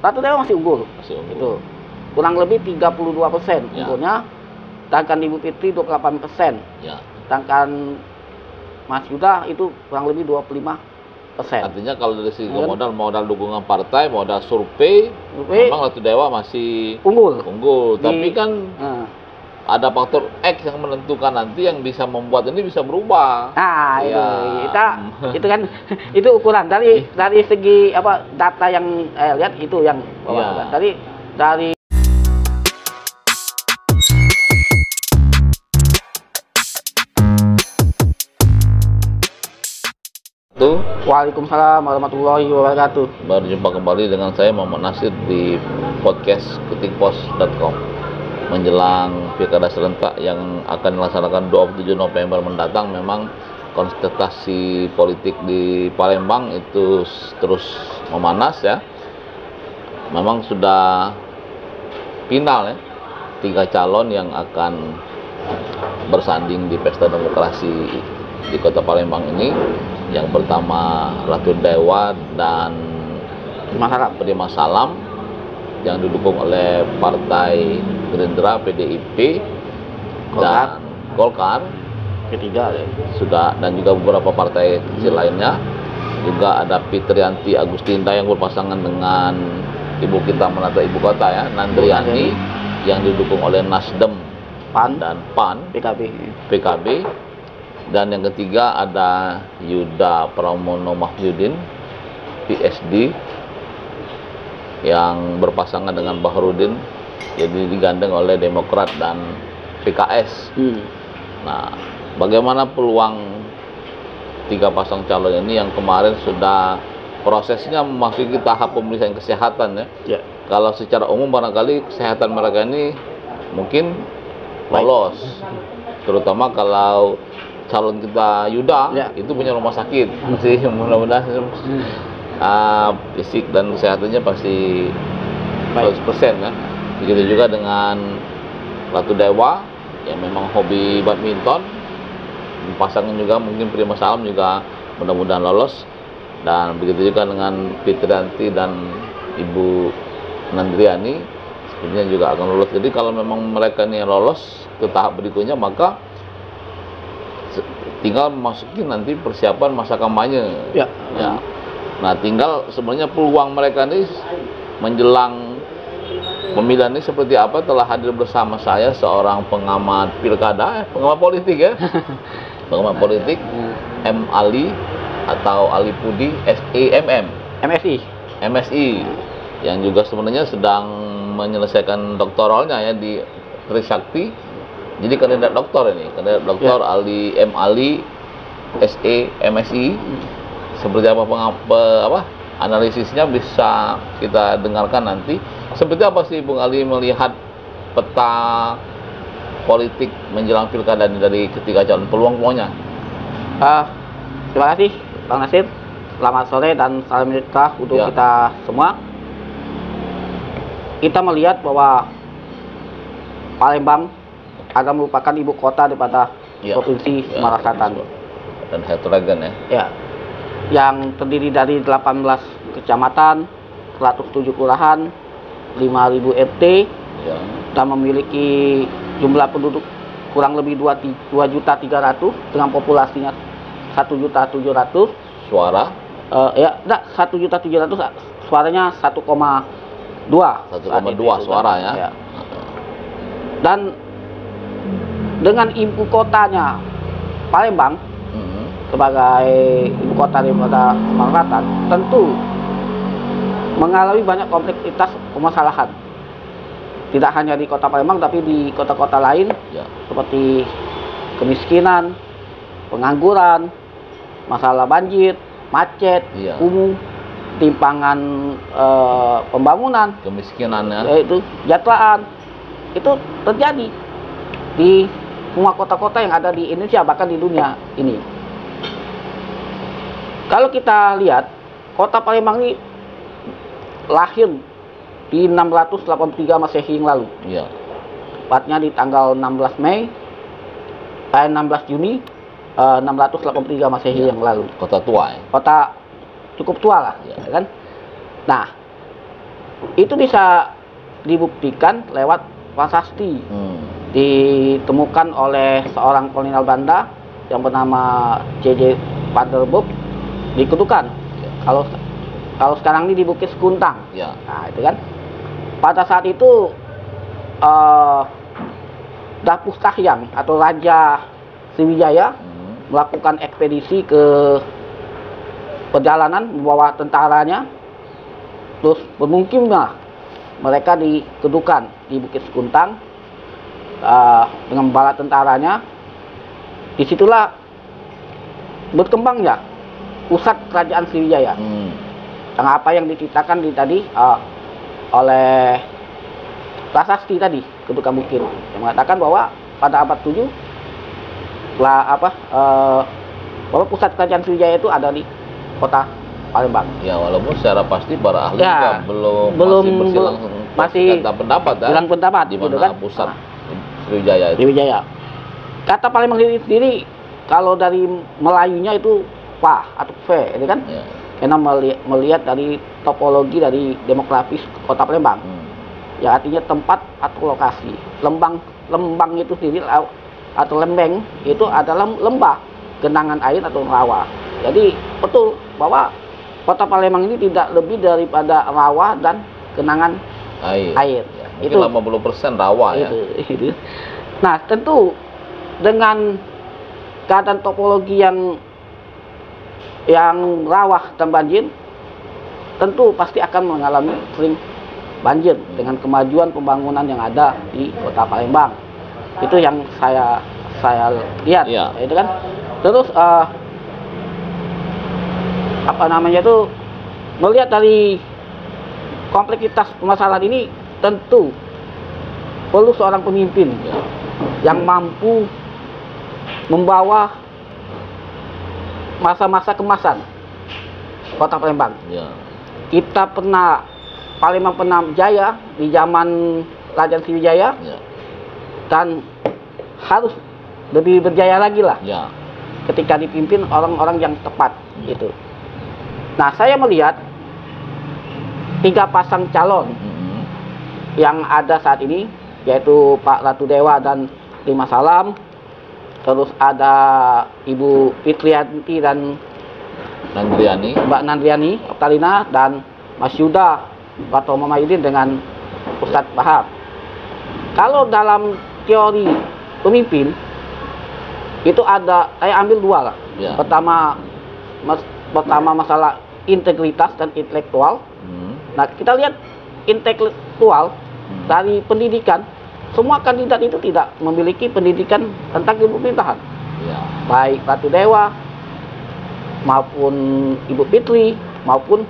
Ratu Dewa masih unggul. Masih unggul. Itu kurang lebih 32% Ya. unggulnya. Sedangkan Ibu Fitri 28%. Ya. Sedangkan Mas Yuda itu kurang lebih 25%. Artinya kalau dari segi Ya. modal dukungan partai, modal survei, memang Ratu Dewa masih unggul. Tapi kan Nah, ada faktor X yang menentukan nanti yang bisa membuat ini bisa berubah. itu Ya. itu kan itu ukuran dari segi apa data yang lihat itu yang Ya. dari Waalaikumsalam warahmatullahi wabarakatuh. Berjumpa kembali dengan saya Muhammad Nasir di podcast ketikpos.com menjelang pilkada serentak yang akan dilaksanakan 27 November mendatang. Memang kontestasi politik di Palembang itu terus memanas ya. Memang sudah final ya, 3 calon yang akan bersanding di pesta demokrasi di kota Palembang ini. Yang pertama Ratu Dewa dan Prima Salam yang didukung oleh Partai Gerindra, PDIP, dan Golkar. Ketiga ya. Sudah, dan juga beberapa partai kecil lainnya. Juga ada Fitrianti Agustinda yang berpasangan dengan ibu kita menata ibu kota ya, Nandriani, yang didukung oleh Nasdem, PAN dan PAN, PKB. Dan yang ketiga ada Yuda Pramono Mahyudin, PSD, yang berpasangan dengan Bahrudin, jadi digandeng oleh Demokrat dan PKS. Nah, bagaimana peluang 3 pasang calon ini yang kemarin sudah prosesnya memasuki tahap pemeriksaan kesehatan ya? Kalau secara umum barangkali kesehatan mereka ini mungkin lolos, terutama kalau calon kita Yuda itu punya rumah sakit, masih mudah-mudahan fisik dan kesehatannya pasti 100% ya. Begitu juga dengan Ratu Dewa yang memang hobi badminton, pasangan juga mungkin Prima Salam juga mudah-mudahan lolos, dan begitu juga dengan Fitrianti dan Ibu Nandriani sebenarnya juga akan lolos. Jadi kalau memang mereka ini lolos ke tahap berikutnya, maka tinggal memasuki nanti persiapan masa kampanye. Ya. Nah, tinggal sebenarnya peluang mereka ini menjelang pemilihan ini seperti apa. Telah hadir bersama saya seorang pengamat pilkada, pengamat politik ya, pengamat politik, M. Ali atau Ali Pudi, MSI, yang juga sebenarnya sedang menyelesaikan doktoralnya ya di Trisakti. Jadi kandidat doktor ini, kandidat doktor Ali M. Ali, MSI. Seperti apa analisisnya bisa kita dengarkan nanti. Seperti apa sih Bung Ali melihat peta politik menjelang pilkada dari ketiga calon, peluang-peluangnya? Terima kasih Bang Nasir. Selamat sore dan salam sejahtera untuk kita semua. Kita melihat bahwa Palembang akan merupakan ibu kota daripada Provinsi Sumatera Selatan dan heterogen ya, yang terdiri dari 18 kecamatan, 107 kelurahan, 5.000 RT, dan memiliki jumlah penduduk kurang lebih 2.300.000 dengan populasinya 1.700.000 suara. 1.700.000 suaranya 1,2 suara ya. Dan dengan ibu kotanya Palembang sebagai ibu kota daripada Sumatera Selatan, tentu mengalami banyak kompleksitas permasalahan. Tidak hanya di kota Palembang, tapi di kota-kota lain seperti kemiskinan, pengangguran, masalah banjir, macet, kumuh, timpangan pembangunan, kemiskinan yaitu kesejahteraan, itu terjadi di semua kota-kota yang ada di Indonesia, bahkan di dunia ini. Kalau kita lihat, kota Palembang ini lahir di 683 Masehi yang lalu. Tepatnya di tanggal 16 Juni 683 Masehi yang lalu. Kota tua ya? Kota cukup tua lah, kan? Nah, itu bisa dibuktikan lewat prasasti. Ditemukan oleh seorang kolonel Belanda yang bernama J.J. Vanderburg di Kedukan. Kalau sekarang ini di Bukit Sekuntang. Nah, itu kan. Pada saat itu Dapus Tahyang atau Raja Sriwijaya melakukan ekspedisi ke perjalanan membawa tentaranya, terus bermukimlah mereka di Kedukan di Bukit Sekuntang dengan bala tentaranya. Disitulah berkembangnya pusat kerajaan Sriwijaya. Yang apa yang diceritakan tadi oleh prasasti tadi Kedukan Bukit yang mengatakan bahwa pada abad 7 bahwa pusat kerajaan Sriwijaya itu ada di kota Palembang. Ya, walaupun secara pasti para ahli juga masih pendapat di mana kan? Pusat Sriwijaya itu. Sriwijaya. Kata Palembang sendiri kalau dari Melayunya itu Pah atau V, ini kan? Karena melihat dari topologi dari demografis kota Palembang. Ya, artinya tempat atau lokasi. Lembang itu sendiri atau lembeng itu adalah lembah genangan air atau rawa. Jadi betul bahwa kota Palembang ini tidak lebih daripada rawa dan genangan air. Ya, itu 80% rawa ya. Itu. Nah, tentu dengan keadaan topologi yang rawa dan banjir, tentu pasti akan mengalami sering banjir dengan kemajuan pembangunan yang ada di kota Palembang. Itu yang saya lihat, itu kan. Terus melihat dari kompleksitas permasalahan ini, tentu perlu seorang pemimpin yang mampu membawa masa-masa kemasan kota Palembang. Palembang pernah jaya di zaman Kerajaan Sriwijaya. Dan harus lebih berjaya lagi lah ketika dipimpin orang-orang yang tepat gitu. Nah, saya melihat 3 pasang calon yang ada saat ini, yaitu Pak Ratu Dewa dan Dimas Salam, terus ada Ibu Fitriyanti dan Mbak Nandriani Oktalina, dan Mas Yuda atau Mama Idin dengan Ustadz Bahar. Kalau dalam teori pemimpin itu saya ambil 2 lah. Pertama masalah integritas dan intelektual. Nah, kita lihat intelektual dari pendidikan, semua kandidat itu tidak memiliki pendidikan tentang ilmu pemerintahan. Baik Ratu Dewa maupun Ibu Fitri maupun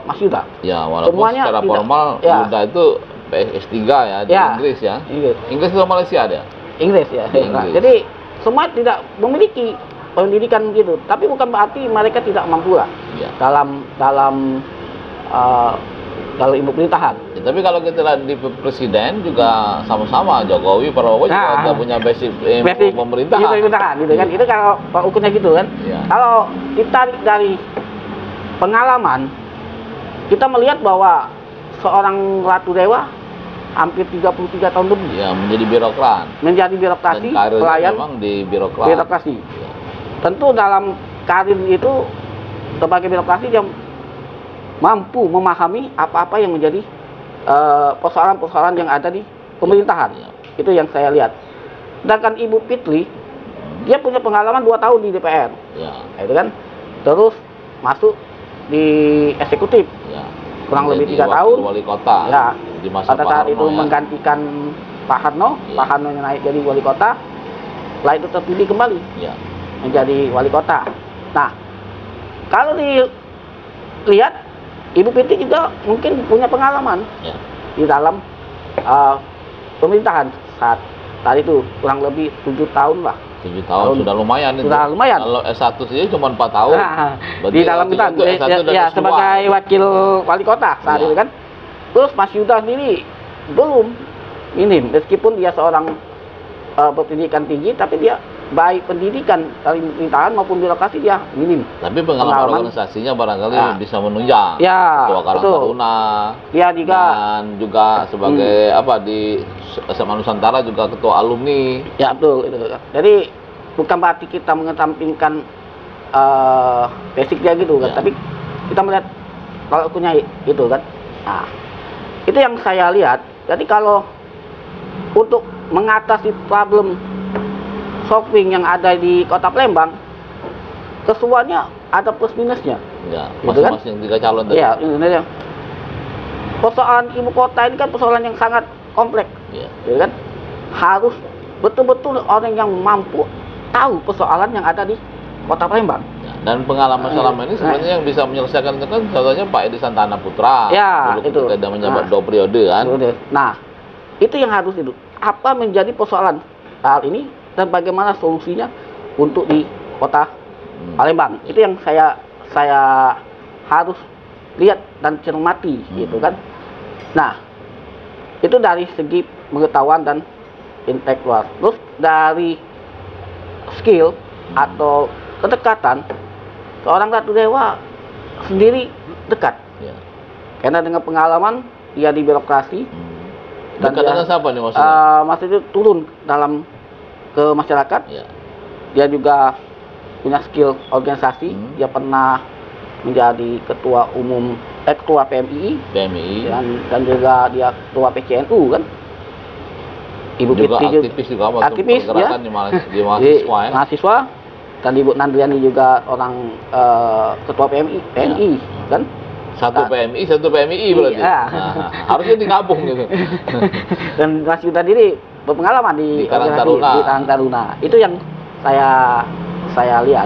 Mas Yuda. Ya, walaupun semuanya secara formal Yuda itu S3 ya di Inggris ya. Inggris atau Malaysia ada? Inggris ya. Inggris. Jadi semua tidak memiliki pendidikan gitu, tapi bukan berarti mereka tidak mampu lah dalam ilmu pemerintahan. Ya, tapi kalau kita lihat di presiden juga sama-sama Jokowi, Prabowo juga nggak punya basic pemerintahan. Gitu kan? Itu kalau ukurnya gitu kan. Kalau ditarik dari pengalaman, kita melihat bahwa seorang Ratu Dewa hampir 33 tahun lebih menjadi birokrat. Birokrasi, pelayan memang di birokrasi. Tentu dalam karir itu sebagai birokrasi yang mampu memahami apa-apa yang menjadi persoalan-persoalan yang ada di pemerintahan. Itu yang saya lihat. Sedangkan Ibu Fitri, dia punya pengalaman 2 tahun di DPR. Itu kan. Terus masuk di eksekutif. Kurang lebih 3 tahun. Wali kota. Di masa pada saat itu menggantikan Pak Harno. Pak Harno yang naik jadi wali kota. Setelah itu terpilih kembali menjadi wali kota. Nah, kalau dilihat Ibu Fitri juga mungkin punya pengalaman di dalam pemerintahan saat itu kurang lebih 7 tahun lah. 7 tahun sudah lumayan itu. Sudah lumayan. Kalau S1 saja cuma 4 tahun. Di dalam pemerintahan sebagai wakil wali kota saat itu kan. Terus Mas Yuda sendiri belum minim, meskipun dia seorang berpendidikan tinggi, tapi dia baik pendidikan dari pemerintahan maupun birokrasi dia minim. Tapi pengalaman organisasinya barangkali bisa menunjang. Ya, Ketua Karang Taruna. Ya, dan juga sebagai di SMA Nusantara juga ketua alumni. Ya, betul itu. Jadi bukan berarti kita mengesampingkan basic dia gitu kan, tapi kita melihat kalau punya itu kan. Nah, itu yang saya lihat. Jadi kalau untuk mengatasi problem solving yang ada di Kota Palembang, kesemuanya ada plus minusnya. Ya, gitu masing-masing tiga calon tadi. Iya, Indonesia. Persoalan ibu kota ini kan persoalan yang sangat kompleks, gitu kan? Harus betul-betul orang yang mampu tahu persoalan yang ada di Kota Palembang. Ya, dan pengalaman selama ini sebenarnya yang bisa menyelesaikan itu kan contohnya Pak Edi Santana Putra. Ya, dulu itu. Kita sudah menjabat 2 periode kan. Nah, itu yang harus itu. Apa menjadi persoalan hal ini dan bagaimana solusinya untuk di Kota Palembang. Itu yang saya harus lihat dan cermati gitu kan. Nah, itu dari segi pengetahuan dan intelektual. Terus dari skill atau kedekatan, seorang Ratu Dewa sendiri dekat. Karena dengan pengalaman dia di birokrasi dan dekat dengan siapa nih maksudnya? maksudnya turun dalam ke masyarakat. Dia juga punya skill organisasi. Dia pernah menjadi ketua PMII. Dan juga dia ketua PCNU kan. Ibu juga Fitri aktivis juga aktivis ya. di mahasiswa ya. Mahasiswa. Dan Ibu Nandriani juga orang ketua PMI kan. Satu PMI berarti. Iya. Nah, harusnya digabung gitu. Dan Mas Yuda diri berpengalaman di Karang Taruna. Itu yang saya lihat.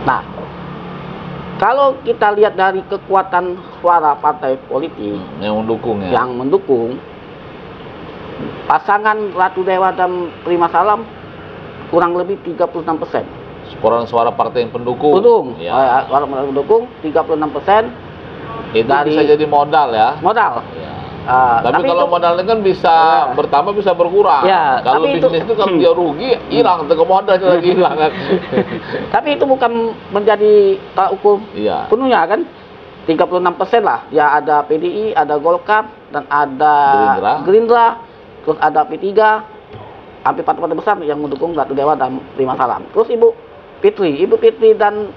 Nah, kalau kita lihat dari kekuatan suara partai politik yang mendukung, pasangan Ratu Dewa dan Prima Salam kurang lebih 36%. Suara partai yang pendukung. Suara pendukung 36%. Itu bisa jadi modal ya. Tapi kalau modalnya kan bisa bertambah bisa berkurang. Kalau bisnis itu kalau dia rugi hilang, modalnya lagi hilang kan. Tapi itu bukan menjadi tolak ukur penuhnya kan. 36% lah. Ya ada PDI, ada Golkar dan ada Gerindra, terus ada P3, hampir partai besar yang mendukung Ratu Dewa dan Prima Salam. Terus Ibu Fitri dan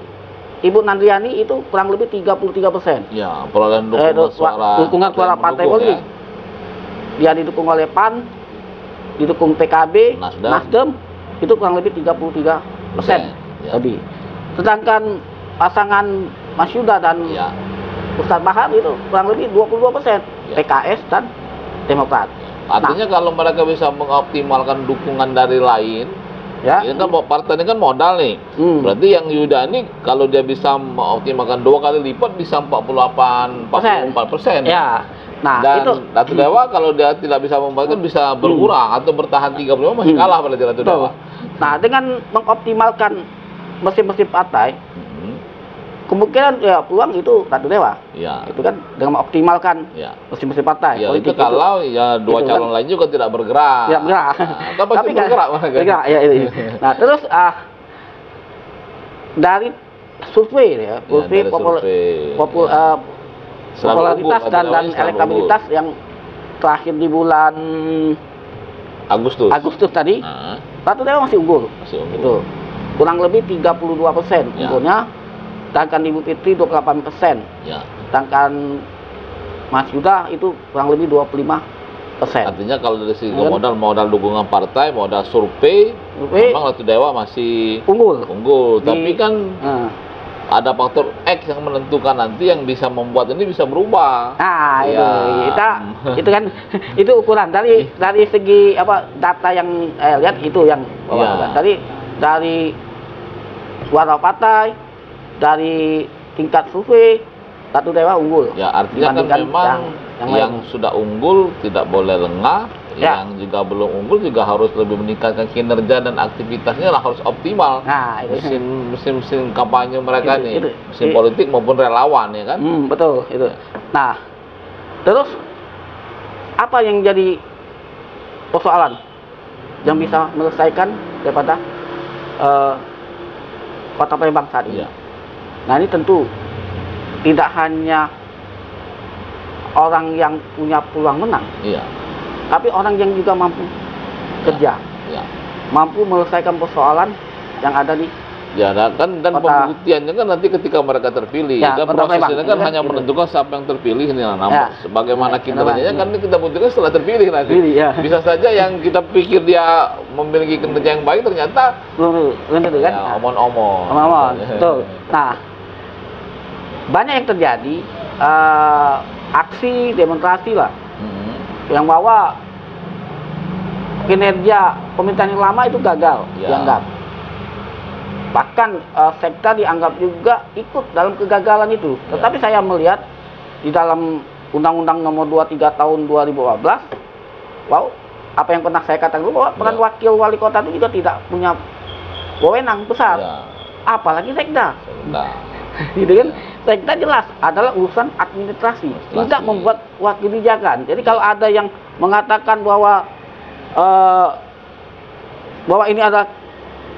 Ibu Nandriani itu kurang lebih 33%. Ya, perolehan dukungan suara partai politik. Dia didukung oleh PAN, didukung PKB, Nasdem, itu kurang lebih 33% lebih. Sedangkan pasangan Mas Yuda dan Ustadz Bahar itu kurang lebih 22%. PKS dan Demokrat. Artinya kalau mereka bisa mengoptimalkan dukungan dari lain, ini kan partai ini kan modal nih. Berarti yang Yuda ini kalau dia bisa mengoptimalkan 2 kali lipat bisa 44%. Nah, dan itu Ratu Dewa kalau dia tidak bisa membagikan bisa berkurang atau bertahan 35 masih kalah berarti Ratu Dewa. Nah, dengan mengoptimalkan mesin-mesin partai, kemungkinan peluang itu Ratu Dewa. Itu kan dengan mengoptimalkan mesin-mesin partai. Itu kalau dua calon lain juga tidak bergerak. Tidak bergerak. Tapi bergerak. Nah, terus dari survei popularitas dan elektabilitas yang terakhir di bulan Agustus tadi, Ratu Dewa masih unggul. Itu kurang lebih 32% unggulnya. Sedangkan Ibu Fitri 28%. Sedangkan Mas Yuda itu kurang lebih 25%. Artinya kalau dari segi modal dukungan partai, modal survei, memang Ratu Dewa masih unggul. Tapi kan ada faktor X yang menentukan nanti yang bisa membuat ini bisa berubah. Nah, itu kan itu ukuran dari segi data yang lihat itu yang dari suara partai, dari tingkat survei Ratu Dewa unggul. Artinya kan memang yang sudah unggul tidak boleh lengah, yang juga belum unggul juga harus lebih meningkatkan kinerja dan aktivitasnya lah harus optimal. Nah, mesin kampanye mereka mesin politik maupun relawan ya kan. Betul itu. Nah, terus apa yang jadi persoalan yang bisa menyelesaikan daripada Kota Palembang saat ini. Iya. Nah ini tentu tidak hanya orang yang punya peluang menang, Iya. tapi orang yang juga mampu kerja, Iya. mampu menyelesaikan persoalan yang ada di Ya, dan Kota- pembuktiannya kan nanti ketika mereka terpilih, Ya, kan Kota prosesnya Palembang. kan Itu kan hanya gitu. menentukan siapa yang terpilih ini. Nah, Ya. sebagaimana Ya, kinerjanya kenapa? kan kita buktikan setelah terpilih nanti. Terpilih, ya. Bisa saja yang kita pikir dia memiliki kinerja yang baik ternyata belum tentu kan? ya, omong-omong. Omong-omong, betul. Nah, banyak yang terjadi aksi demonstrasi lah Mhm. yang bahwa kinerja pemerintahan yang lama itu gagal Ya. dianggap. Bahkan sekta dianggap juga ikut dalam kegagalan itu. Ya. Tetapi saya melihat di dalam Undang-Undang Nomor 23 Tahun 2015, wow, apa yang pernah saya katakan dulu bahwa peran Ya. wakil wali kota itu juga tidak punya wewenang besar, Ya. apalagi sekda. Nah, Gitu kan? Sekda jelas adalah urusan administrasi, tidak membuat kebijakan. Jadi kalau ada yang mengatakan bahwa ini adalah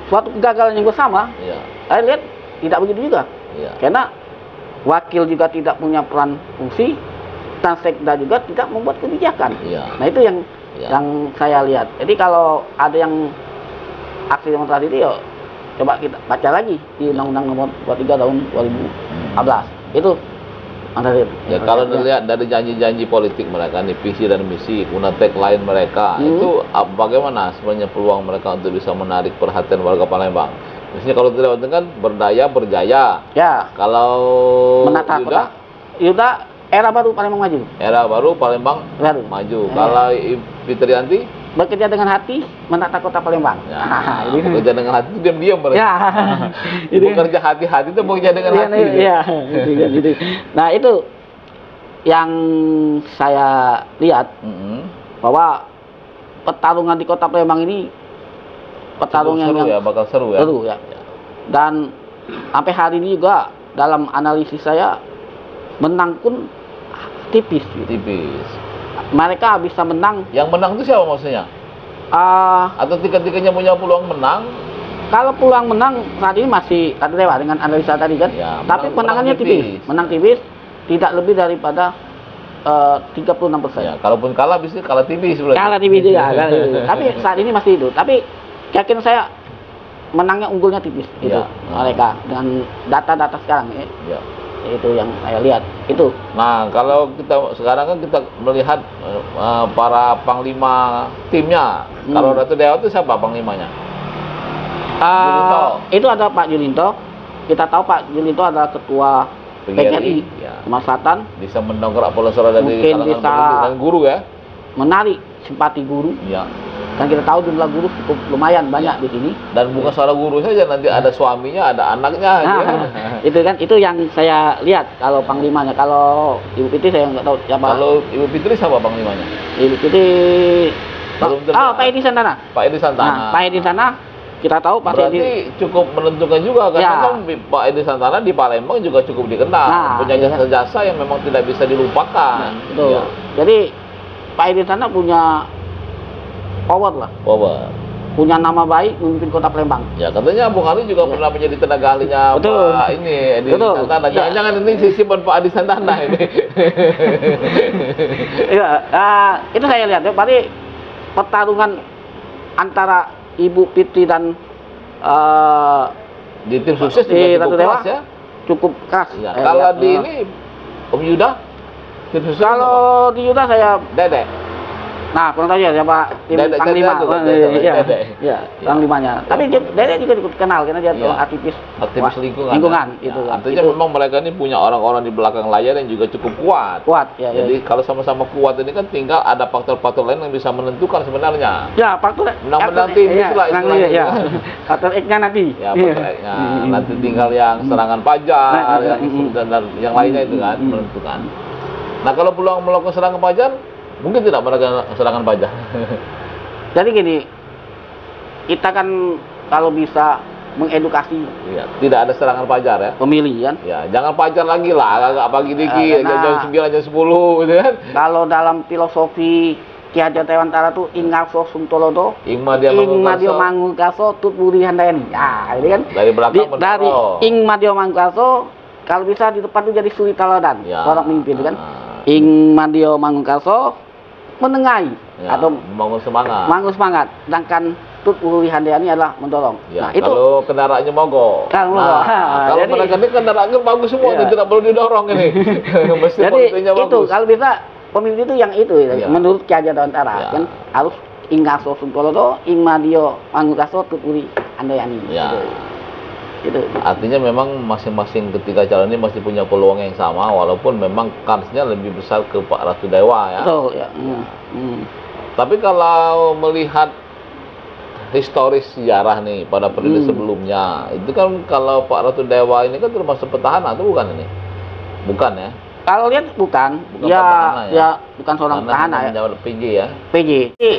suatu kegagalan yang bersama, iya. saya lihat tidak begitu juga. Iya. Karena wakil juga tidak punya peran fungsi, dan sekda juga tidak membuat kebijakan. Iya. Nah itu yang Iya. yang saya lihat. Jadi kalau ada yang aksi demonstrasi itu, ya coba kita baca lagi di Undang-Undang Nomor 23 Tahun 2014. Itu Ya, kalau dilihat dari janji-janji politik mereka nih, visi dan misi, kemudian tagline mereka, itu bagaimana sebenarnya peluang mereka untuk bisa menarik perhatian warga Palembang? Misalnya kalau tidak kan berdaya berjaya. Ya, Kalau menata Yuda, kota. Yuda era baru Palembang maju. era baru Palembang Baru. maju. Ya. Kalau Fitrianti, Bekerja dengan hati menata kota Palembang. ya, Nah, ini. bekerja dengan hati itu diam-diam mereka. Ya. Ini. Bekerja hati-hati itu bekerja dengan Iya, hati. iya, gitu. Nah itu yang saya lihat Mhm. bahwa pertarungan di kota Palembang ini pertarungan seru yang ya, bakal seru ya. seru ya. Dan sampai hari ini juga dalam analisis saya menang pun tipis. Gitu. Tipis. Mereka bisa menang. Yang menang itu siapa maksudnya? Atau tiga-tiganya punya peluang menang? Kalau peluang menang saat ini masih tadi lewat dengan analisa tadi kan. Ya, Tapi menangannya tipis. Menang tipis tidak lebih daripada 36%. Ya, kalaupun kalah bisa kalah tipis berarti. Kalah tipis juga. Kalah tipis. Tapi saat ini masih itu. Tapi yakin saya menangnya unggulnya tipis itu Ya. mereka dengan data-data sekarang ya. Ya. Itu yang saya lihat itu. Nah, kalau kita sekarang kan kita melihat para panglima timnya. Kalau Ratu Dewa itu siapa panglimanya? Julinto. Itu ada Pak Julinto. Kita tahu Pak Julinto adalah ketua PGRI ya. Sumatera Selatan, Bisa mendongkrak pola-pola dari Mungkin kalangan bisa pendidik dan guru ya. menarik simpati guru. Ya. Dan kita tahu jumlah guru cukup lumayan banyak di sini. Dan bukan soal guru saja, nanti ada suaminya, ada anaknya. Nah, ya. itu kan itu yang saya lihat kalau panglimanya. Kalau Ibu Fitri saya nggak tahu siapa. Kalau Ibu Fitri siapa panglimanya? Ibu Fitri Belum terkenal. Pak Edi Santana. Pak Edi Santana. Nah, Pak Edi Santana kita tahu Pak Berarti Edi. cukup menentukan juga karena Ya. kan Pak Edi Santana di Palembang juga cukup dikenal, Nah, punya iya. jasa-jasa yang memang tidak bisa dilupakan. Betul. Ya. Jadi Pak Edi Santana punya power lah, Power. punya nama baik memimpin kota Palembang. Ya katanya Bung Ali juga pernah menjadi tenaga ahlinya Betul. Pak ini Edi Betul. Santana. Ya. Jangan-jangan ini sisipan Pak Edi Santana ini. Iya, itu saya lihat ya, berarti pertarungan antara Ibu Fitri dan Di tim sukses di juga Ratu cukup Dewa keras ya. cukup keras. Ya. Saya Kalau lihat. di ini Om Yuda tim sukses apa? Kalau di Yuda saya Dede. nah kurang tahu ya siapa tim Dede, panglima. Dede, Iya, Dede. iya, Ya. panglimanya. Tapi Dede juga cukup kenal karena dia Ya. aktivis Lingkungan. lingkungan Ya. itu. Artinya Itu memang mereka ini punya orang-orang di belakang layar yang juga cukup kuat. kuat ya. Jadi kalau sama-sama kuat ini kan tinggal ada faktor-faktor lain yang bisa menentukan sebenarnya. Ya, faktor Menang-menang tipis lah istilahnya. ya. Faktor X-nya nanti. Ya, faktor-nya. Nanti tinggal yang serangan pajar, dan yang lainnya itu kan menentukan. Nah, kalau peluang melakukan serangan pajar, mungkin tidak melakukan serangan pajar. Jadi gini, kita kan kalau bisa mengedukasi Iya, tidak ada serangan pajar ya. pemilih kan. Ya, jangan pajar lagi lah, agak pagi dikit, Karena- jam 9, jam 10 gitu kan. Kalau dalam filosofi Ki Hajar Dewantara tuh ing ngarso Suntolodo, ing Madya ing Madya Mangunkarso tut Budi Handayani. Ya, ini kan dari belakang dari ing Madya Mangunkarso kalau bisa di depan tuh jadi suri teladan ya. seorang pemimpin kan. Ing Madya Mangunkarso menengahi atau membangun semangat. Bangun semangat. Sedangkan tut Budi Handayani adalah mendorong. Ya, nah, itu kalau kendaraannya mogok. Kalau mogok. Kalau Jadi, mereka ini kendaraannya bagus semua, iya. tidak perlu didorong ini. Mesti jadi politiknya itu bagus. kalau bisa pemimpin itu yang itu Ya. menurut Ki Hajar Dewantara Ya. kan harus ing ngarso Suntolodo, ing Madya Mangunkarso tut Budi Handayani. Ya. Itu. Artinya memang masing-masing ketiga calon ini masih punya peluang yang sama, walaupun memang kansnya lebih besar ke Pak Ratu Dewa ya. Betul ya. Tapi kalau melihat historis sejarah nih pada periode sebelumnya, itu kan kalau Pak Ratu Dewa ini kan termasuk petahana atau bukan ini? Bukan ya? Kalau lihat bukan ya, petahana ya bukan seorang petahana ya. Menjawab PJ ya. PJ. Jadi,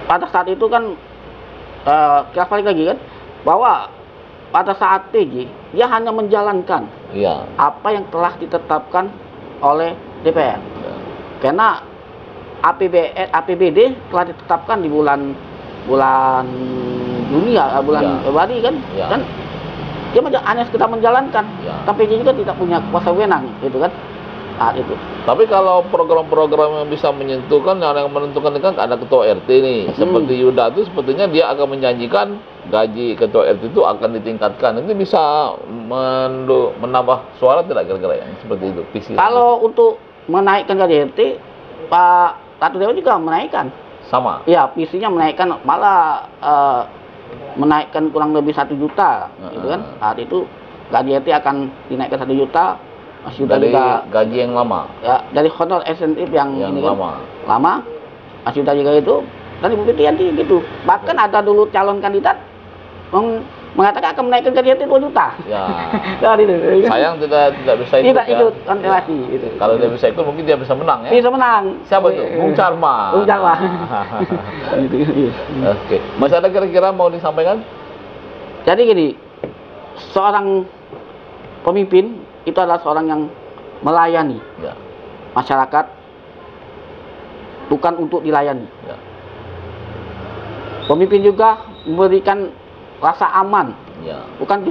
pada saat itu kan kita balik lagi kan bahwa pada saat PJ dia hanya menjalankan Iya. apa yang telah ditetapkan oleh DPR. Ya. Karena APBD telah ditetapkan di bulan Juni ya, bulan Februari kan. Ya. Dan dia hanya sekedar menjalankan. Ya. Tapi PJ juga tidak punya kuasa wewenang gitu kan. Saat itu. Tapi kalau program-program yang bisa menyentuh kan yang menentukan kan ada ketua RT nih. Seperti Yuda itu sepertinya dia akan menjanjikan gaji ketua RT itu akan ditingkatkan. Itu bisa menambah suara tidak kira-kira ya? Seperti itu visi. Kalau untuk menaikkan gaji RT, Pak Ratu Dewa juga menaikkan. Sama. Ya, visinya menaikkan malah menaikkan kurang lebih 1 juta gitu kan. Saat itu gaji RT akan dinaikkan 1 juta. Masih Dari juga gaji yang lama. ya dari honor insentif yang ini kan, lama. masih juga itu dan Ibu Fitriyanti gitu. Bahkan ada dulu calon kandidat mengatakan akan menaikkan gaji RT 2 juta. Ya. Dari itu. Sayang tidak bisa ikut. Tidak ya. ikut kontestasi itu. Kalau dia bisa ikut mungkin dia bisa menang ya. Bisa menang. Siapa tuh? Bung Carma. Bung Carma. Gitu. Oke. Masih ada kira-kira mau disampaikan? Jadi gini, seorang pemimpin itu adalah seorang yang melayani Ya. masyarakat, bukan untuk dilayani. Ya. Pemimpin juga memberikan rasa aman, Ya. bukan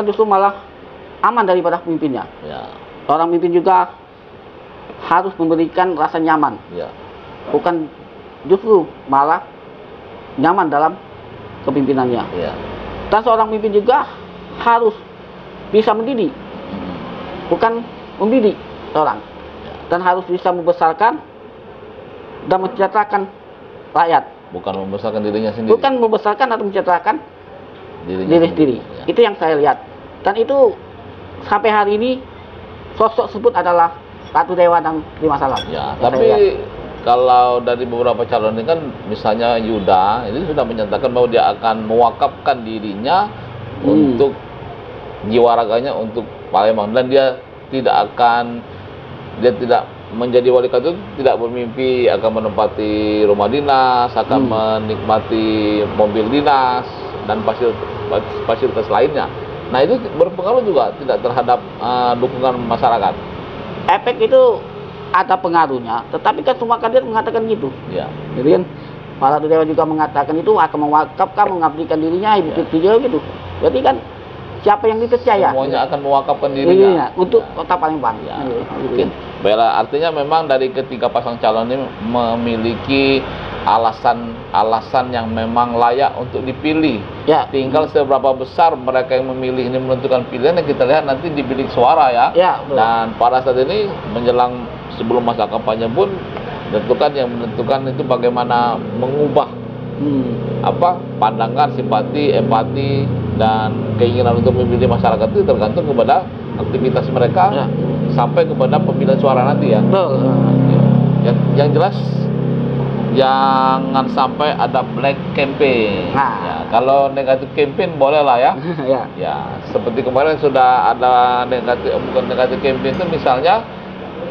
justru malah aman daripada pemimpinnya. Ya. Seorang pemimpin juga harus memberikan rasa nyaman, Ya. bukan justru malah nyaman dalam kepemimpinannya. Ya. Dan seorang pemimpin juga harus bisa mendidik, bukan membidik orang, dan harus bisa membesarkan dan mensejahterakan rakyat, Bukan membesarkan dirinya sendiri. bukan membesarkan atau mensejahterakan diri sendiri. Ya. Itu yang saya lihat, dan itu sampai hari ini sosok tersebut adalah Ratu Dewa dan Lima Salam. Ya, Yang saya lihat. tapi kalau dari beberapa calon ini kan, misalnya Yuda, ini sudah menyatakan bahwa dia akan mewakafkan dirinya untuk jiwa raganya untuk Palembang, dan dia tidak menjadi wali kota, tidak bermimpi akan menempati rumah dinas, akan menikmati mobil dinas dan fasilitas lainnya. Nah, itu berpengaruh juga tidak terhadap dukungan masyarakat. Efek itu ada pengaruhnya, tetapi kan semua kandidat mengatakan gitu. Ya. Jadi kan Pak Ratu Dewa juga mengatakan itu akan mewakafkan, mengabdikan dirinya, Ibu Fitri juga gitu. Berarti kan siapa yang dipercaya? Semuanya akan mewakafkan dirinya untuk kota Palembang. Ya. Oke. Baiklah, artinya memang dari ketiga pasang calon ini memiliki alasan yang memang layak untuk dipilih. Ya. Tinggal seberapa besar mereka yang memilih ini menentukan pilihan, yang kita lihat nanti di bilik suara ya. Ya, betul. Dan pada saat ini menjelang sebelum masa kampanye pun menentukan itu bagaimana mengubah pandangan, simpati, empati dan keinginan untuk memilih masyarakat itu tergantung kepada aktivitas mereka sampai kepada pemilihan suara nanti ya. Yang jelas jangan sampai ada black campaign. Ya, kalau negatif campaign boleh lah ya. Ya, seperti kemarin sudah ada bukan negatif campaign itu misalnya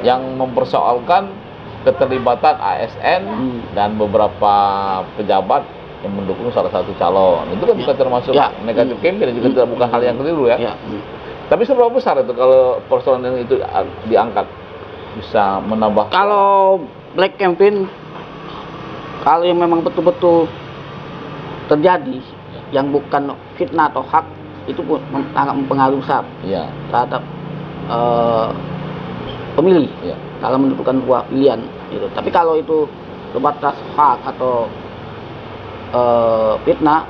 yang mempersoalkan keterlibatan ASN dan beberapa pejabat yang mendukung salah satu calon. Itu kan bukan termasuk negatif campaign, juga bukan hal yang keliru ya. Tapi seberapa besar itu kalau persoalan itu diangkat? bisa menambah? Kalau black campaign, kalau yang memang betul-betul terjadi, yang bukan fitnah atau hak, itu pun sangat mempengaruhi besar terhadap pemilih dalam menentukan sebuah pilihan gitu. Tapi kalau itu sebatas hak atau fitnah,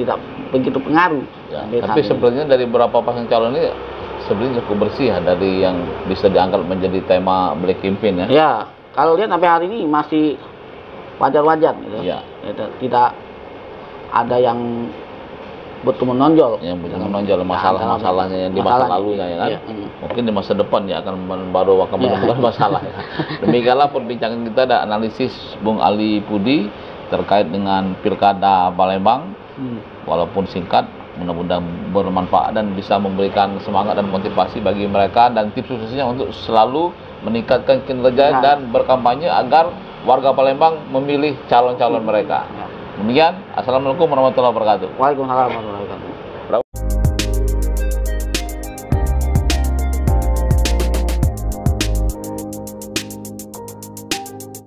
tidak begitu pengaruh. Tapi sebenarnya dari beberapa pasang calon ini sebenarnya cukup bersih ya, dari yang bisa diangkat menjadi tema black campaign ya. Ya, kalau lihat sampai hari ini masih wajar-wajar gitu. Tidak ada yang betul menonjol. Yang betul menonjol masalah-masalahnya yang di masa lalunya ya kan. Mungkin di masa depan ya baru akan menemukan masalah ya. Demikianlah perbincangan kita dan analisis Bung Ali Pudi terkait dengan Pilkada Palembang. Walaupun singkat, mudah-mudahan bermanfaat dan bisa memberikan semangat dan motivasi bagi mereka, dan tips khususnya untuk selalu meningkatkan kinerja dan berkampanye agar warga Palembang memilih calon-calon mereka. Demikian, assalamualaikum warahmatullahi wabarakatuh. Waalaikumsalam warahmatullahi wabarakatuh.